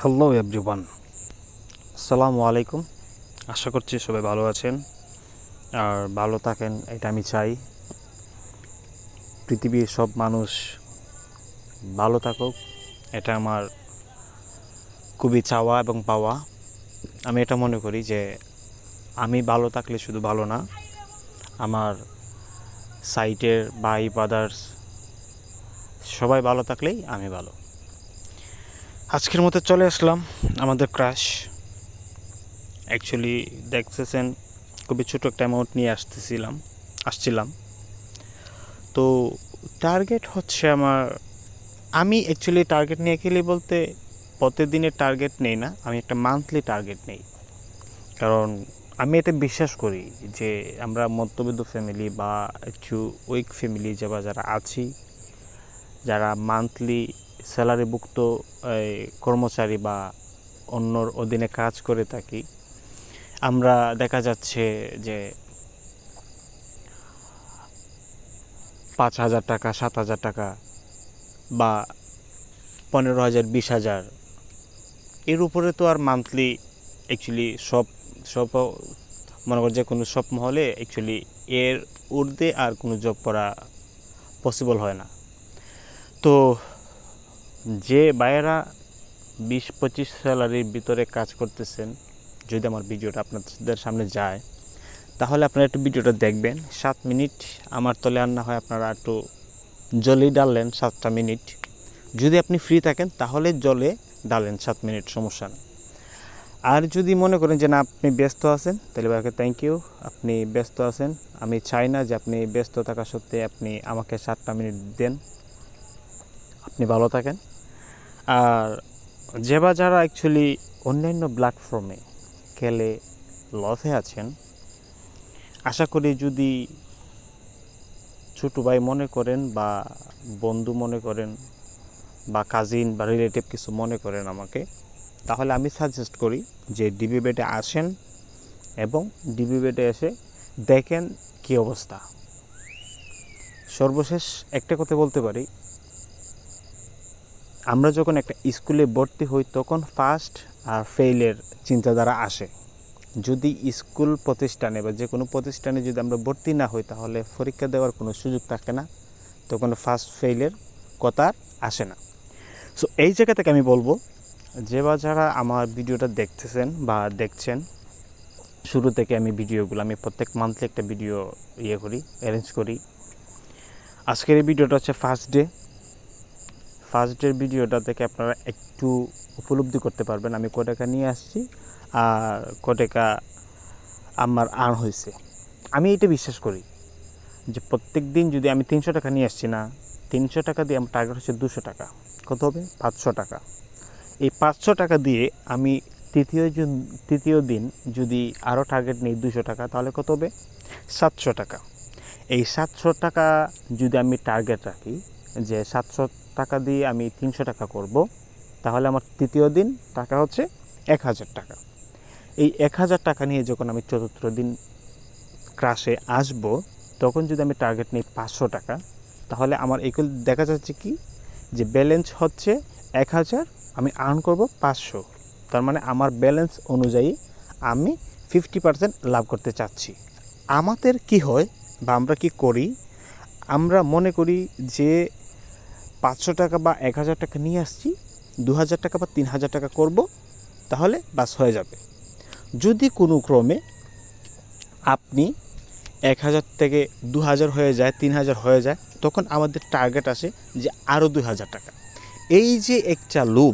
Hello everyone, আসসালামু আলাইকুম। আশা করছি সবাই ভালো আছেন আর ভালো থাকেন, এটা আমি চাই। পৃথিবীর সব মানুষ ভালো থাকুক, এটা আমার খুবই চাওয়া এবং পাওয়া। আমি এটা মনে করি যে আমি ভালো থাকলে শুধু ভালো না, আমার সাইটের ভাই ব্রাদার্স সবাই ভালো থাকলেই আমি ভালো। আজকের মতো চলে আসলাম আমাদের ক্রাশ। অ্যাকচুয়ালি দেখতেছেন খুবই ছোটো একটা অ্যামাউন্ট নিয়ে আসছিলাম। তো টার্গেট হচ্ছে আমি অ্যাকচুয়ালি টার্গেট নিয়ে খেলি বলতে প্রতিদিনের টার্গেট নেই না, আমি একটা মান্থলি টার্গেট নেই। কারণ আমি এতে বিশ্বাস করি যে আমরা মধ্যবিত্ত ফ্যামিলি বা একটু উইক ফ্যামিলি যারা আছি, যারা মান্থলি স্যালারিভুক্ত কর্মচারী বা অন্যর অধীনে কাজ করে থাকি, আমরা দেখা যাচ্ছে যে 5,000 টাকা, 7,000 টাকা বা 15,000, 20,000 এর উপরে তো আর মান্থলি অ্যাকচুয়ালি সব মনে কর যে কোনো সব মহলে অ্যাকচুয়ালি এর ঊর্ধ্বে আর কোনো জব করা পসিবল হয় না। তো যে ভাইয়েরা 20-25 স্যালারির ভিতরে কাজ করতেছেন, যদি আমার ভিডিওটা আপনাদের সামনে যায় তাহলে আপনারা একটু ভিডিওটা দেখবেন। 7 মিনিট আমার তলে আর না হয় আপনারা একটু জলেই ডাললেন 7টা মিনিট। যদি আপনি ফ্রি থাকেন তাহলে জলে ডালেন 7 মিনিট, সমস্যা নেই। আর যদি মনে করেন যে না আপনি ব্যস্ত আছেন, তাহলে ভাইকে থ্যাংক ইউ, আপনি ব্যস্ত আছেন। আমি চাই না যে আপনি ব্যস্ত থাকা সত্ত্বে আপনি আমাকে 7টা মিনিট দেন। আপনি ভালো থাকেন। আর যারা অ্যাকচুয়ালি অন্যান্য প্ল্যাটফর্মে খেলে লসে আছেন, আশা করি যদি ছোটো ভাই মনে করেন বা বন্ধু মনে করেন বা কাজিন বা রিলেটিভ কিছু মনে করেন আমাকে, তাহলে আমি সাজেস্ট করি যে ডিবি বেটে আসেন এবং ডিবি বেটে এসে দেখেন কী অবস্থা। সর্বশেষ একটা কথা বলতে পারি, আমরা যখন একটা স্কুলে ভর্তি হই তখন ফার্স্ট আর ফেইলের চিন্তাধারা আসে। যদি স্কুল প্রতিষ্ঠানে বা যে কোনো প্রতিষ্ঠানে যদি আমরা ভর্তি না হই তাহলে পরীক্ষা দেওয়ার কোনো সুযোগ থাকে না, তখন ফার্স্ট ফেইলের কথা আসে না। সো এই জায়গা থেকে আমি বলবো যারা আমার ভিডিওটা দেখতেছেন বা দেখছেন, শুরু থেকে আমি প্রত্যেক মান্থলি একটা ভিডিও অ্যারেঞ্জ করি। আজকের এই ভিডিওটা হচ্ছে ফার্স্ট ডের ভিডিওটা থেকে আপনারা একটু উপলব্ধি করতে পারবেন আমি কত টাকা নিয়ে আসছি আর কত টাকা আমার আর্ন হয়েছে। আমি এটা বিশ্বাস করি যে প্রত্যেক দিন যদি আমি 300 টাকা নিয়ে আসছি না, 300 টাকা দিয়ে আমার টার্গেট হচ্ছে 200 টাকা, কত হবে 500 টাকা। এই 500 টাকা দিয়ে আমি তৃতীয় দিন যদি আরও টার্গেট নেই 200 টাকা, তাহলে কত হবে 700 টাকা। এই 700 টাকা যদি আমি টার্গেট রাখি যে 700 টাকা দিয়ে আমি 300 টাকা করব, তাহলে আমার তৃতীয় দিন টাকা হচ্ছে 1,000 টাকা। এই 1,000 টাকা নিয়ে যখন আমি চতুর্থ দিন ক্রাশে আসব, তখন যদি আমি টার্গেট নিই 500 টাকা, তাহলে আমার এগুলো দেখা যাচ্ছে কি যে ব্যালেন্স হচ্ছে 1,000, আমি আর্ন করব 500। তার মানে আমার ব্যালেন্স অনুযায়ী আমি 50% লাভ করতে চাচ্ছি। আমাদের কি হয় বা আমরা কি করি, আমরা মনে করি যে 500 টাকা বা 1,000 টাকা নিয়ে আসছি, 2,000 টাকা বা 3,000 টাকা করব, তাহলে বাস হয়ে যাবে। যদি কোনো ক্রমে আপনি 1,000 থেকে 2,000 হয়ে যায়, 3,000 হয়ে যায়, তখন আমাদের টার্গেট আসে যে আরও 2,000 টাকা। এই যে একটা লোভ,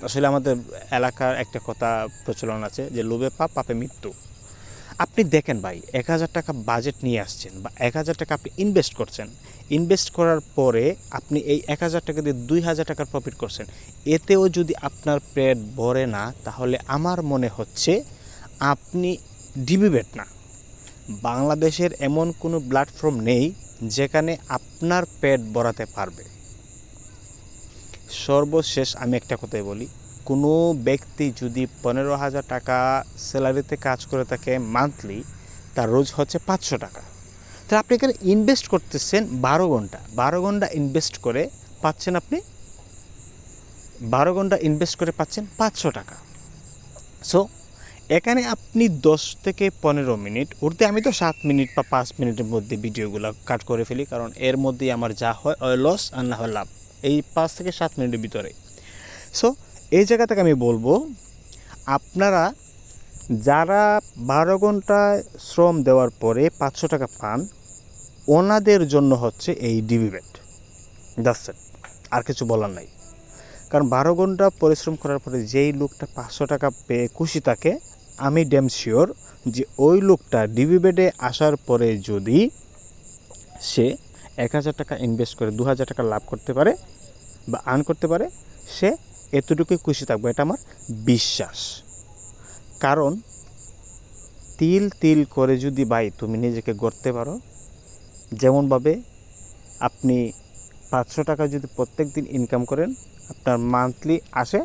আসলে আমাদের এলাকার একটা কথা প্রচলন আছে যে লোভে পাপ, পাপে মৃত্যু। আপনি দেখেন ভাই, 1,000 টাকা বাজেট নিয়ে আসছেন বা 1,000 টাকা আপনি ইনভেস্ট করছেন, ইনভেস্ট করার পরে আপনি এই 1,000 টাকা দিয়ে 2,000 টাকার প্রফিট করছেন, এতেও যদি আপনার পেট ভরে না, তাহলে আমার মনে হচ্ছে আপনি ডিবিবেট না। বাংলাদেশের এমন কোনো প্ল্যাটফর্ম নেই যেখানে আপনার পেট ভরাতে পারবে। সর্বশেষ আমি একটা কথাই বলি, কোনো ব্যক্তি যদি 15,000 টাকা স্যালারিতে কাজ করে থাকে মান্থলি, তার রোজ হচ্ছে 500 টাকা। তাহলে আপনি এখানে ইনভেস্ট করতেছেন 12 ঘন্টা, 12 ঘন্টা ইনভেস্ট করে পাচ্ছেন আপনি 12 ঘন্টা ইনভেস্ট করে পাচ্ছেন 500 টাকা। সো এখানে আপনি 10 থেকে 15 মিনিট উঠতে, আমি তো 7 মিনিট বা 5 মিনিটের মধ্যে ভিডিওগুলো কাট করে ফেলি, কারণ এর মধ্যেই আমার যা হয় লস আর না হয় লাভ এই 5 থেকে 7 মিনিটের ভিতরে। সো এই জায়গা থেকে আমি বলবো, আপনারা যারা 12 ঘন্টা শ্রম দেওয়ার পরে 500 টাকা পান, ওনাদের জন্য হচ্ছে এই ডিবি বেট। দ্যাটস ইট, আর কিছু বলার নাই। কারণ 12 ঘন্টা পরিশ্রম করার পরে যেই লোকটা 500 টাকা পেয়ে খুশি থাকে, আমি ড্যাম শিওর যে ওই লোকটা ডিবি বেডে আসার পরে যদি সে 1000 টাকা ইনভেস্ট করে 2000 টাকা লাভ করতে পারে বা আর্ন করতে পারে, সে এতটুকুই খুশি থাকবে, এটা আমার বিশ্বাস। কারণ তিল তিল করে যদি ভাই তুমি নিজেকে গড়তে পারো, যেমনভাবে আপনি 500 টাকা যদি প্রত্যেক দিন ইনকাম করেন, আপনার মান্থলি আসে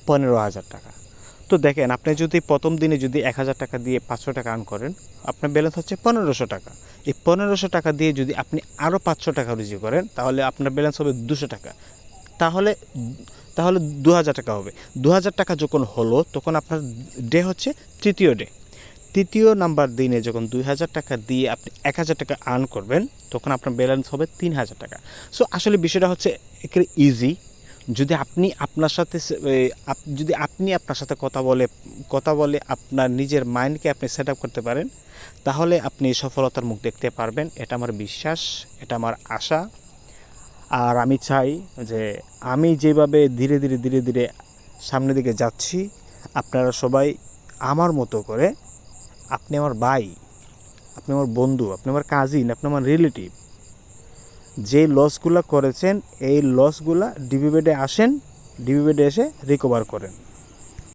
15,000 টাকা। তো দেখেন, আপনি যদি প্রথম দিনে যদি 1000 টাকা দিয়ে 500 টাকা আর্ন করেন, আপনার ব্যালেন্স হচ্ছে 1500 টাকা। এই 1500 টাকা দিয়ে যদি আপনি আরও 500 টাকা রুজি করেন, তাহলে আপনার ব্যালেন্স হবে 200 টাকা। তাহলে তাহলে 2000 টাকা হবে। 2000 টাকা যখন হলো, তখন আপনার ডে হচ্ছে তৃতীয় নাম্বার দিনে যখন 2000 টাকা দিয়ে আপনি 1000 টাকা আর্ন করবেন, তখন আপনার ব্যালেন্স হবে 3000 টাকা। সো আসলে বিষয়টা হচ্ছে একেবারে ইজি। যদি আপনি আপনার সাথে কথা বলে আপনার নিজের মাইন্ডকে আপনি সেট আপ করতে পারেন, তাহলে আপনি সফলতার মুখ দেখতে পারবেন। এটা আমার বিশ্বাস, এটা আমার আশা। আর আমি চাই যে আমি যেভাবে ধীরে ধীরে সামনের দিকে যাচ্ছি, আপনারা সবাই আমার মতো করে, আপনি আমার ভাই, আপনি আমার বন্ধু, আপনি আমার কাজিন, আপনি আমার রিলেটিভ, যে লসগুলো করেছেন এই লসগুলা ডিবি বেডে আসেন, ডিবি বেডে এসে রিকভার করেন।